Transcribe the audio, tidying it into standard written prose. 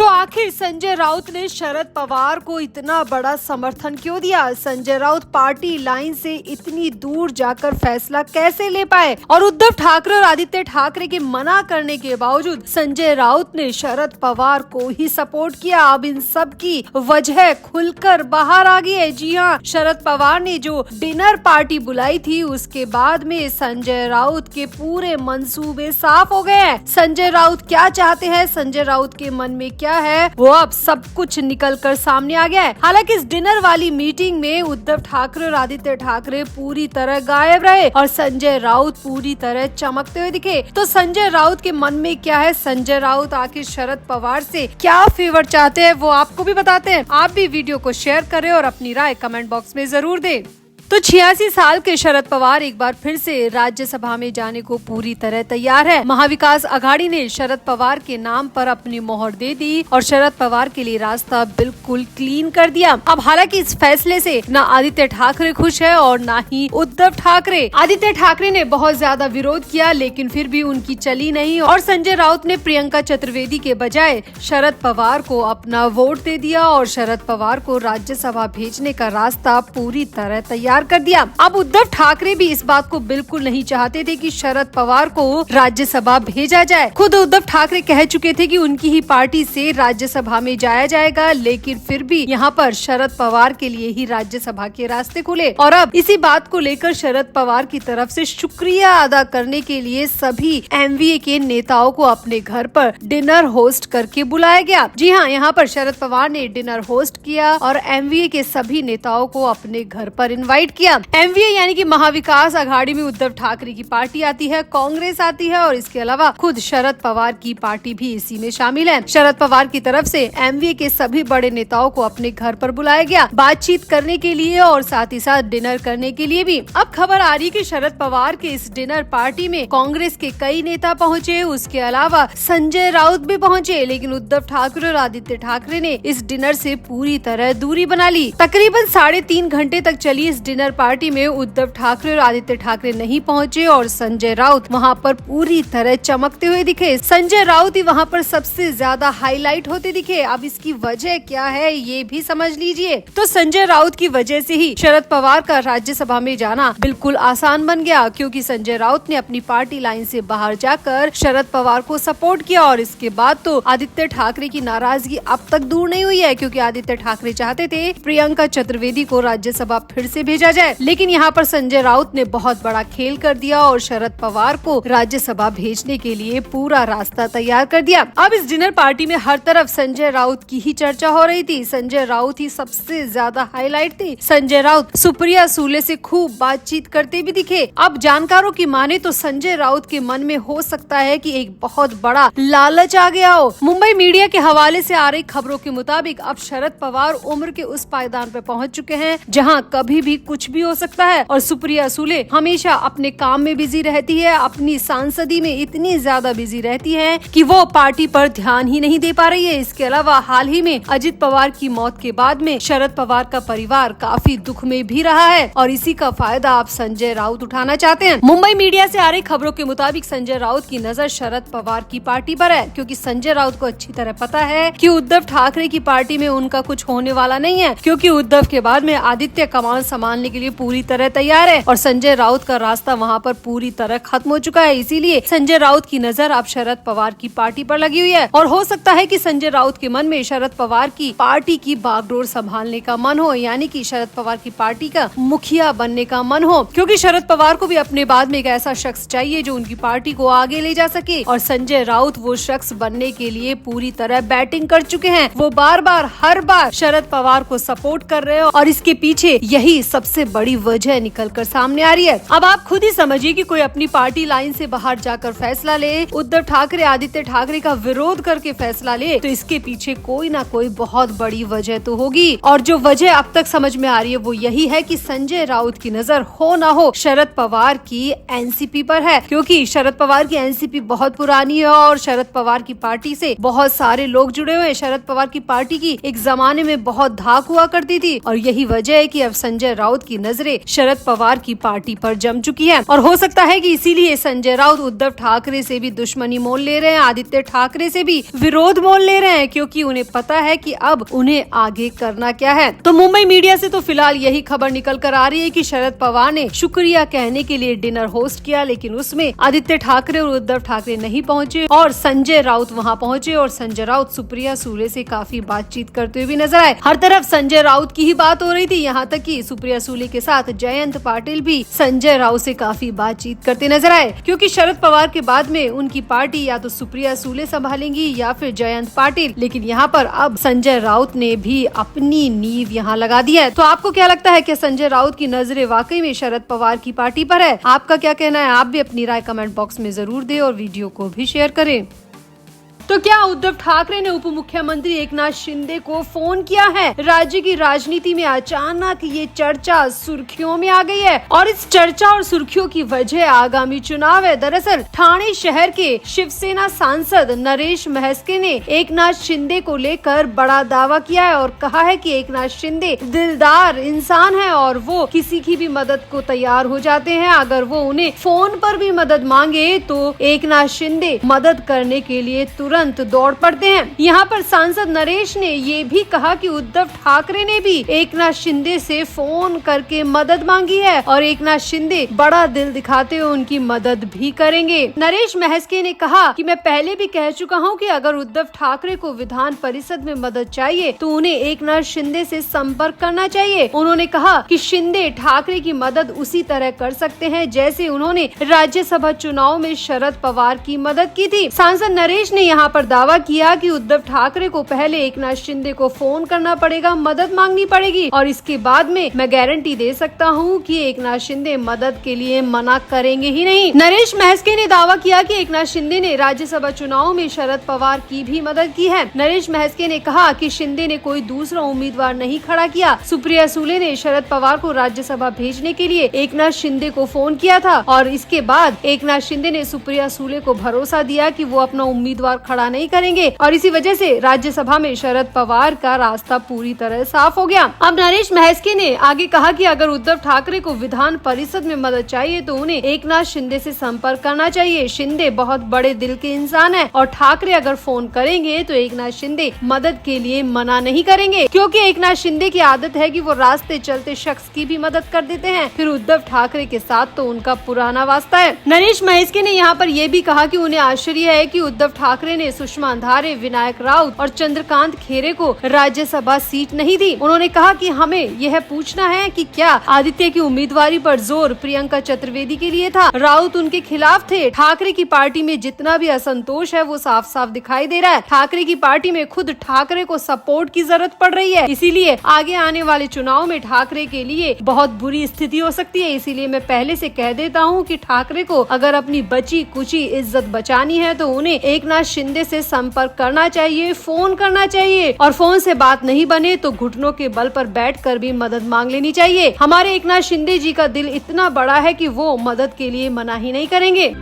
तो आखिर संजय राउत ने शरद पवार को इतना बड़ा समर्थन क्यों दिया? संजय राउत पार्टी लाइन से इतनी दूर जाकर फैसला कैसे ले पाए? और उद्धव ठाकरे और आदित्य ठाकरे के मना करने के बावजूद संजय राउत ने शरद पवार को ही सपोर्ट किया। अब इन सब की वजह खुलकर बाहर आ गई है। जी हाँ, शरद पवार ने जो डिनर पार्टी बुलाई थी उसके बाद में संजय राउत के पूरे मंसूबे साफ हो गए हैं। संजय राउत क्या चाहते हैं, संजय राउत के मन में क्या है, वो अब सब कुछ निकल कर सामने आ गया है। हालांकि इस डिनर वाली मीटिंग में उद्धव ठाकरे और आदित्य ठाकरे पूरी तरह गायब रहे और संजय राउत पूरी तरह चमकते हुए दिखे। तो संजय राउत के मन में क्या है, संजय राउत आखिर शरद पवार से क्या फेवर चाहते हैं, वो आपको भी बताते हैं। आप भी वीडियो को शेयर करें और अपनी राय कमेंट बॉक्स में जरूर दें। तो 86 साल के शरद पवार एक बार फिर से राज्यसभा में जाने को पूरी तरह तैयार है। महाविकास आघाड़ी ने शरद पवार के नाम पर अपनी मोहर दे दी और शरद पवार के लिए रास्ता बिल्कुल क्लीन कर दिया। अब हालांकि इस फैसले से न आदित्य ठाकरे खुश है और न ही उद्धव ठाकरे। आदित्य ठाकरे ने बहुत ज्यादा विरोध किया लेकिन फिर भी उनकी चली नहीं और संजय राउत ने प्रियंका चतुर्वेदी के बजाय शरद पवार को अपना वोट दे दिया और शरद पवार को राज्यसभा भेजने का रास्ता पूरी तरह तैयार कर दिया। अब उद्धव ठाकरे भी इस बात को बिल्कुल नहीं चाहते थे कि शरद पवार को राज्यसभा भेजा जाए। खुद उद्धव ठाकरे कह चुके थे कि उनकी ही पार्टी से राज्यसभा में जाया जाएगा, लेकिन फिर भी यहाँ पर शरद पवार के लिए ही राज्यसभा के रास्ते खुले। और अब इसी बात को लेकर शरद पवार की तरफ से शुक्रिया अदा करने के लिए सभी एमवीए के नेताओं को अपने घर पर डिनर होस्ट करके बुलाया गया। जी हाँ, यहाँ पर शरद पवार ने डिनर होस्ट किया और एमवीए के सभी नेताओं को अपने घर पर इनवाइट किया। एमवीए यानी कि महाविकास आघाड़ी में उद्धव ठाकरे की पार्टी आती है, कांग्रेस आती है और इसके अलावा खुद शरद पवार की पार्टी भी इसी में शामिल है। शरद पवार की तरफ से एमवीए के सभी बड़े नेताओं को अपने घर पर बुलाया गया बातचीत करने के लिए और साथ ही साथ डिनर करने के लिए भी। अब खबर आ रही है कि शरद पवार के इस डिनर पार्टी में कांग्रेस के कई नेता पहुँचे, उसके अलावा संजय राउत भी पहुँचे, लेकिन उद्धव ठाकरे और आदित्य ठाकरे ने इस डिनर से पूरी तरह दूरी बना ली। तकरीबन 3.5 घंटे तक चली इस डिनर पार्टी में उद्धव ठाकरे और आदित्य ठाकरे नहीं पहुंचे और संजय राउत वहां पर पूरी तरह चमकते हुए दिखे। संजय राउत ही वहां पर सबसे ज्यादा हाईलाइट होते दिखे। अब इसकी वजह क्या है ये भी समझ लीजिए। तो संजय राउत की वजह से ही शरद पवार का राज्यसभा में जाना बिल्कुल आसान बन गया, क्योंकि संजय राउत ने अपनी पार्टी लाइन से बाहर जाकर शरद पवार को सपोर्ट किया। और इसके बाद तो आदित्य ठाकरे की नाराजगी अब तक दूर नहीं हुई है, क्योंकि आदित्य ठाकरे चाहते थे प्रियंका चतुर्वेदी को राज्यसभा फिर से भेजा जाए, लेकिन यहाँ पर संजय राउत ने बहुत बड़ा खेल कर दिया और शरद पवार को राज्यसभा भेजने के लिए पूरा रास्ता तैयार कर दिया। अब इस डिनर पार्टी में हर तरफ संजय राउत की ही चर्चा हो रही थी। संजय राउत ही सबसे ज्यादा हाईलाइट थी। संजय राउत सुप्रिया सुले से खूब बातचीत करते भी दिखे। अब जानकारों की माने तो संजय राउत के मन में हो सकता है कि एक बहुत बड़ा लालच आ गया हो। मुंबई मीडिया के हवाले से आ रही खबरों के मुताबिक अब शरद पवार उम्र के उस पायदान पर पहुँच चुके हैं जहाँ कभी भी कुछ भी हो सकता है और सुप्रिया सुले हमेशा अपने काम में बिजी रहती है, अपनी सांसदी में इतनी ज्यादा बिजी रहती है कि वो पार्टी पर ध्यान ही नहीं दे पा रही है। इसके अलावा हाल ही में अजित पवार की मौत के बाद में शरद पवार का परिवार काफी दुख में भी रहा है और इसी का फायदा आप संजय राउत उठाना चाहते हैं। मुंबई मीडिया से आ रही खबरों के मुताबिक संजय राउत की नजर शरद पवार की पार्टी पर है, क्योंकि संजय राउत को अच्छी तरह पता है कि उद्धव ठाकरे की पार्टी में उनका कुछ होने वाला नहीं है, क्योंकि उद्धव के बाद में आदित्य कमान संभालने के लिए पूरी तरह तैयार है और संजय राउत का रास्ता वहां पर पूरी तरह खत्म हो चुका है। इसीलिए संजय राउत की नजर अब शरद पवार की पार्टी पर लगी हुई है और हो सकता है कि संजय राउत के मन में शरद पवार की पार्टी की बागडोर संभालने का मन हो, यानी कि शरद पवार की पार्टी का मुखिया बनने का मन हो, क्योंकि शरद पवार को भी अपने बाद में एक ऐसा शख्स चाहिए जो उनकी पार्टी को आगे ले जा सके और संजय राउत वो शख्स बनने के लिए पूरी तरह बैटिंग कर चुके हैं। वो हर बार शरद पवार को सपोर्ट कर रहे हो और इसके पीछे यही सबसे बड़ी वजह निकल कर सामने आ रही है। अब आप खुद ही समझिए कि कोई अपनी पार्टी लाइन से बाहर जाकर फैसला ले, उद्धव ठाकरे आदित्य ठाकरे का विरोध करके फैसला ले, तो इसके पीछे कोई ना कोई बहुत बड़ी वजह तो होगी। और जो वजह अब तक समझ में आ रही है वो यही है कि संजय राउत की नजर हो ना हो शरद पवार की एनसीपी पर है, क्योंकि शरद पवार की एनसीपी बहुत पुरानी है और शरद पवार की पार्टी से बहुत सारे लोग जुड़े हुए हैं। शरद पवार की पार्टी की एक जमाने में बहुत धाक हुआ करती थी और यही वजह है कि अब संजय राउत राउत की नजरें शरद पवार की पार्टी पर जम चुकी है और हो सकता है कि इसीलिए संजय राउत उद्धव ठाकरे से भी दुश्मनी मोल ले रहे हैं, आदित्य ठाकरे से भी विरोध मोल ले रहे हैं, क्योंकि उन्हें पता है कि अब उन्हें आगे करना क्या है। तो मुंबई मीडिया से तो फिलहाल यही खबर निकल कर आ रही है कि शरद पवार ने शुक्रिया कहने के लिए डिनर होस्ट किया, लेकिन उसमें आदित्य ठाकरे और उद्धव ठाकरे नहीं पहुंचे और संजय राउत वहां पहुंचे और संजय राउत सुप्रिया सूले से काफी बातचीत करते हुए भी नजर आए। हर तरफ संजय राउत की ही बात हो रही थी, यहाँ तक कि सुप्रिया सूले के साथ जयंत पाटिल भी संजय राउत से काफी बातचीत करते नजर आए, क्योंकि शरद पवार के बाद में उनकी पार्टी या तो सुप्रिया सूले संभालेंगी या फिर जयंत पाटिल, लेकिन यहाँ पर अब संजय राउत ने भी अपनी नींव यहाँ लगा दी है। तो आपको क्या लगता है कि संजय राउत की नजरें वाकई में शरद पवार की पार्टी पर है? आपका क्या कहना है? आप भी अपनी राय कमेंट बॉक्स में जरूर दें और वीडियो को भी शेयर करें। तो क्या उद्धव ठाकरे ने उप मुख्यमंत्री एकनाथ शिंदे को फोन किया है? राज्य की राजनीति में अचानक ये चर्चा सुर्खियों में आ गई है और इस चर्चा और सुर्खियों की वजह आगामी चुनाव है। दरअसल ठाणे शहर के शिवसेना सांसद नरेश महस्के ने एकनाथ शिंदे को लेकर बड़ा दावा किया है और कहा है कि एकनाथ शिंदे दिलदार इंसान है और वो किसी की भी मदद को तैयार हो जाते हैं। अगर वो उन्हें फोन पर भी मदद मांगे तो एकनाथ शिंदे मदद करने के लिए तुरंत दौड़ पड़ते हैं। यहाँ पर सांसद नरेश ने ये भी कहा कि उद्धव ठाकरे ने भी एकनाथ शिंदे से फोन करके मदद मांगी है और एकनाथ शिंदे बड़ा दिल दिखाते हुए उनकी मदद भी करेंगे। नरेश महस्के ने कहा कि मैं पहले भी कह चुका हूँ कि अगर उद्धव ठाकरे को विधान परिषद में मदद चाहिए तो उन्हें एकनाथ शिंदे से संपर्क करना चाहिए। उन्होंने कहा कि शिंदे ठाकरे की मदद उसी तरह कर सकते हैं जैसे उन्होंने राज्यसभा चुनाव में शरद पवार की मदद की थी। सांसद नरेश ने यहाँ पर दावा किया कि उद्धव ठाकरे को पहले एकनाथ शिंदे को फोन करना पड़ेगा, मदद मांगनी पड़ेगी और इसके बाद में मैं गारंटी दे सकता हूँ कि एकनाथ शिंदे मदद के लिए मना करेंगे ही नहीं। नरेश महस्के ने दावा किया कि एकनाथ शिंदे ने राज्यसभा चुनाव में शरद पवार की भी मदद की है। नरेश महस्के ने कहा कि शिंदे ने कोई दूसरा उम्मीदवार नहीं खड़ा किया। सुप्रिया सूले ने शरद पवार को राज्यसभा भेजने के लिए एकनाथ शिंदे को फोन किया था और इसके बाद एकनाथ शिंदे ने सुप्रिया सूले को भरोसा दिया कि वो अपना उम्मीदवार खड़ा नहीं करेंगे और इसी वजह से राज्यसभा में शरद पवार का रास्ता पूरी तरह साफ हो गया। अब नरेश महस्के ने आगे कहा कि अगर उद्धव ठाकरे को विधान परिषद में मदद चाहिए तो उन्हें एकनाथ शिंदे से संपर्क करना चाहिए। शिंदे बहुत बड़े दिल के इंसान है और ठाकरे अगर फोन करेंगे तो एकनाथ शिंदे मदद के लिए मना नहीं करेंगे, क्योंकि एकनाथ शिंदे की आदत है कि वो रास्ते चलते शख्स की भी मदद कर देते हैं। फिर उद्धव ठाकरे के साथ तो उनका पुराना वास्ता है। नरेश महस्के ने यहाँ पर यह भी कहा कि उन्हें आश्चर्य है कि उद्धव ठाकरे ने सुषमा अंधारे, विनायक राउत और चंद्रकांत खेरे को राज्यसभा सीट नहीं दी। उन्होंने कहा कि हमें यह पूछना है कि क्या आदित्य की उम्मीदवारी पर जोर प्रियंका चतुर्वेदी के लिए था? राउत उनके खिलाफ थे। ठाकरे की पार्टी में जितना भी असंतोष है वो साफ साफ दिखाई दे रहा है। ठाकरे की पार्टी में खुद ठाकरे को सपोर्ट की जरूरत पड़ रही है, इसीलिए आगे आने वाले चुनाव में ठाकरे के लिए बहुत बुरी स्थिति हो सकती है। इसीलिए मैं पहले से कह देता हूँ कि ठाकरे को अगर अपनी बची कुची इज्जत बचानी है तो उन्हें एकनाथ शिंदे से संपर्क करना चाहिए, फोन करना चाहिए और फोन से बात नहीं बने तो घुटनों के बल पर बैठकर भी मदद मांग लेनी चाहिए। हमारे एकनाथ शिंदे जी का दिल इतना बड़ा है कि वो मदद के लिए मना ही नहीं करेंगे।